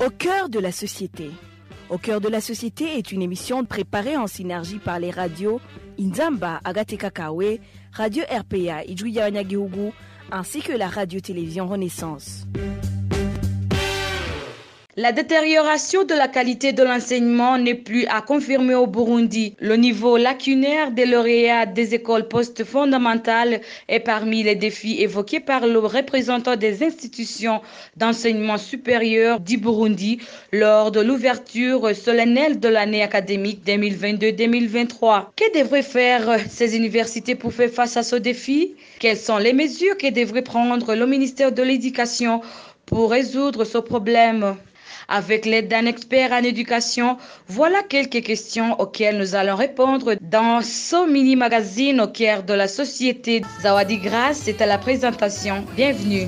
Au cœur de la société. Au cœur de la société est une émission préparée en synergie par les radios Inzamba, Agateka Kawe, Radio RPA, Idjouya Nyagihugu, ainsi que la radio-télévision Renaissance. La détérioration de la qualité de l'enseignement n'est plus à confirmer au Burundi. Le niveau lacunaire des lauréats des écoles post-fondamentales est parmi les défis évoqués par le représentant des institutions d'enseignement supérieur du Burundi lors de l'ouverture solennelle de l'année académique 2022-2023. Que devraient faire ces universités pour faire face à ce défi? Quelles sont les mesures que devrait prendre le ministère de l'Éducation pour résoudre ce problème? Avec l'aide d'un expert en éducation, voilà quelques questions auxquelles nous allons répondre dans ce mini-magazine au cœur de la société. Zawadi Grace, c'est à la présentation. Bienvenue.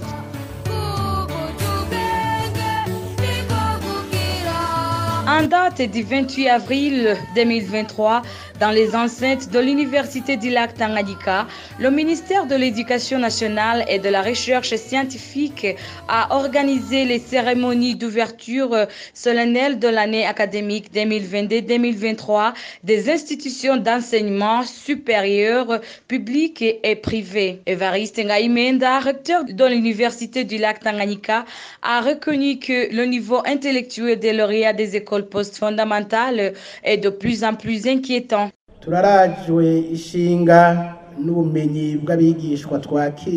En date du 28 avril 2023, dans les enceintes de l'Université du lac Tanganyika, le ministère de l'Éducation nationale et de la recherche scientifique a organisé les cérémonies d'ouverture solennelle de l'année académique 2022-2023 des institutions d'enseignement supérieur publiques et privées. Évariste Ngaïmenda, recteur de l'Université du lac Tanganyika, a reconnu que le niveau intellectuel des lauréats des écoles post-fondamentales est de plus en plus inquiétant.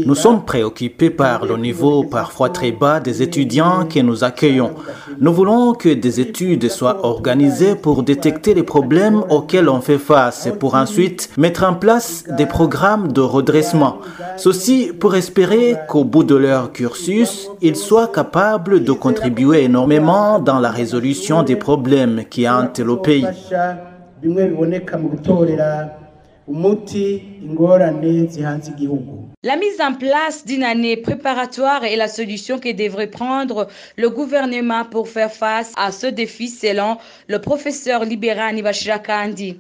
Nous sommes préoccupés par le niveau parfois très bas des étudiants que nous accueillons. Nous voulons que des études soient organisées pour détecter les problèmes auxquels on fait face et pour ensuite mettre en place des programmes de redressement. Ceci pour espérer qu'au bout de leur cursus, ils soient capables de contribuer énormément dans la résolution des problèmes qui hantent le pays. La mise en place d'une année préparatoire est la solution que devrait prendre le gouvernement pour faire face à ce défi selon le professeur Libera Nibashira Kandi.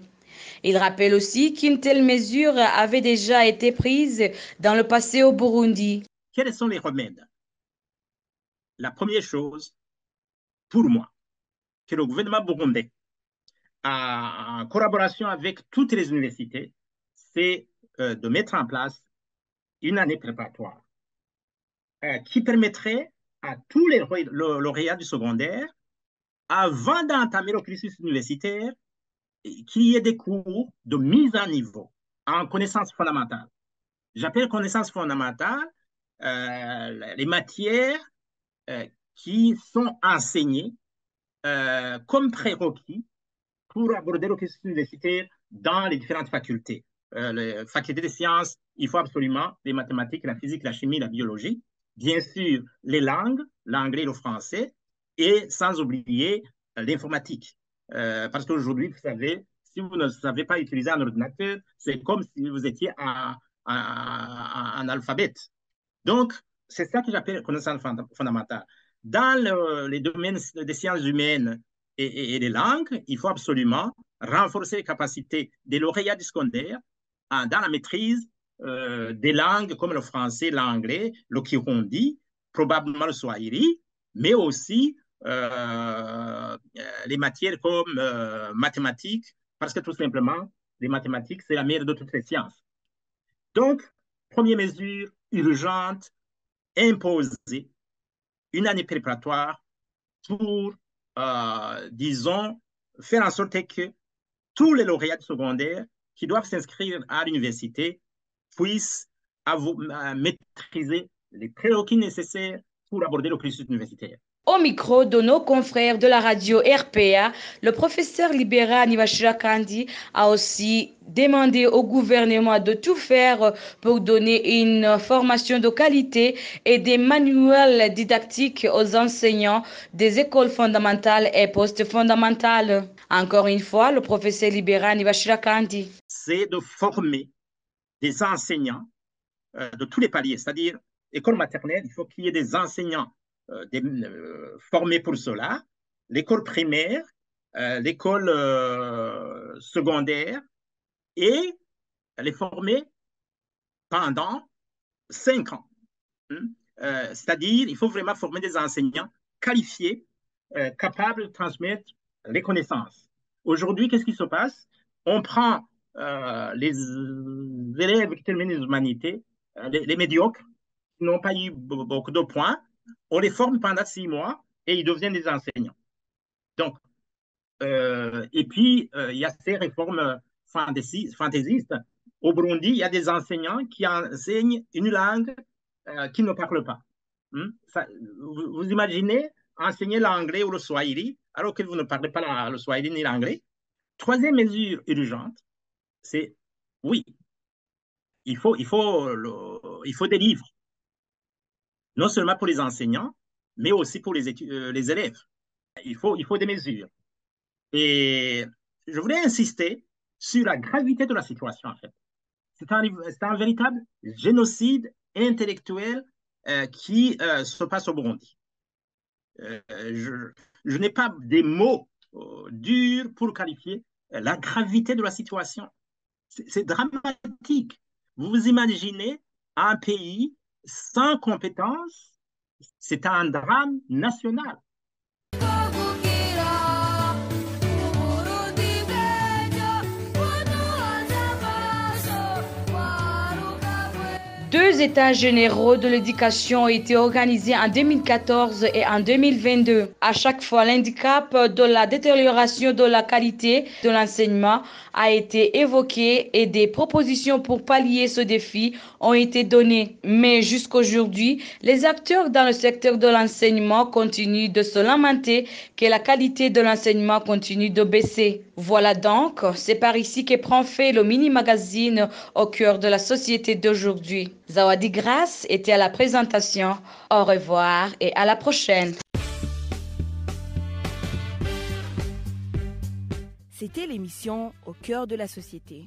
Il rappelle aussi qu'une telle mesure avait déjà été prise dans le passé au Burundi. Quels sont les remèdes? La première chose, pour moi, que le gouvernement burundais, en collaboration avec toutes les universités, c'est de mettre en place une année préparatoire qui permettrait à tous les lauréats du secondaire, avant d'entamer le cursus universitaire, qu'il y ait des cours de mise à niveau en connaissances fondamentales. J'appelle connaissances fondamentales les matières qui sont enseignées comme prérequis pour aborder le cursus universitaire dans les différentes facultés. Les facultés des sciences, il faut absolument les mathématiques, la physique, la chimie, la biologie, bien sûr les langues, l'anglais, le français, et sans oublier l'informatique. Parce qu'aujourd'hui, vous savez, si vous ne savez pas utiliser un ordinateur, c'est comme si vous étiez un alphabète. Donc, c'est ça que j'appelle connaissance fondamentale. Dans les domaines des sciences humaines et des langues, il faut absolument renforcer les capacités des lauréats du secondaire dans la maîtrise des langues comme le français, l'anglais, le kirundi, probablement le swahili, mais aussi les matières comme mathématiques, parce que tout simplement, les mathématiques, c'est la mère de toutes les sciences. Donc, première mesure urgente, imposer une année préparatoire pour, disons, faire en sorte que tous les lauréats de secondaire qui doivent s'inscrire à l'université puissent maîtriser les prérequis nécessaires pour aborder le cursus universitaire. Au micro de nos confrères de la radio RPA, le professeur Libera Nibashira Kandi a aussi demandé au gouvernement de tout faire pour donner une formation de qualité et des manuels didactiques aux enseignants des écoles fondamentales et post-fondamentales. Encore une fois, le professeur Libera Nibashira Kandi. C'est de former des enseignants de tous les paliers, c'est-à-dire école maternelle, il faut qu'il y ait des enseignants formés pour cela, l'école primaire, l'école secondaire, et les former pendant 5 ans. C'est-à-dire, il faut vraiment former des enseignants qualifiés capables de transmettre les connaissances. Aujourd'hui, qu'est-ce qui se passe? On prend les élèves qui terminent les humanités, les médiocres, qui n'ont pas eu beaucoup de points, on les forme pendant 6 mois et ils deviennent des enseignants. Donc, et puis, il y a ces réformes fantaisistes. Au Burundi, il y a des enseignants qui enseignent une langue qu'ils ne parlent pas. Vous imaginez enseigner l'anglais ou le swahili alors que vous ne parlez pas le swahili ni l'anglais. Troisième mesure urgente, c'est oui, il faut des livres, non seulement pour les enseignants, mais aussi pour les élèves. Il faut des mesures. Et je voulais insister sur la gravité de la situation, en fait. C'est un véritable génocide intellectuel qui se passe au Burundi. Je n'ai pas des mots durs pour qualifier la gravité de la situation. C'est dramatique. Vous vous imaginez un pays sans compétences, c'est un drame national. Deux états généraux de l'éducation ont été organisés en 2014 et en 2022. À chaque fois, l'handicap de la détérioration de la qualité de l'enseignement a été évoqué et des propositions pour pallier ce défi ont été données. Mais jusqu'aujourd'hui, les acteurs dans le secteur de l'enseignement continuent de se lamenter que la qualité de l'enseignement continue de baisser. Voilà donc, c'est par ici que prend fin le mini-magazine au cœur de la société d'aujourd'hui. Zawadi Grace était à la présentation. Au revoir et à la prochaine. C'était l'émission Au cœur de la société.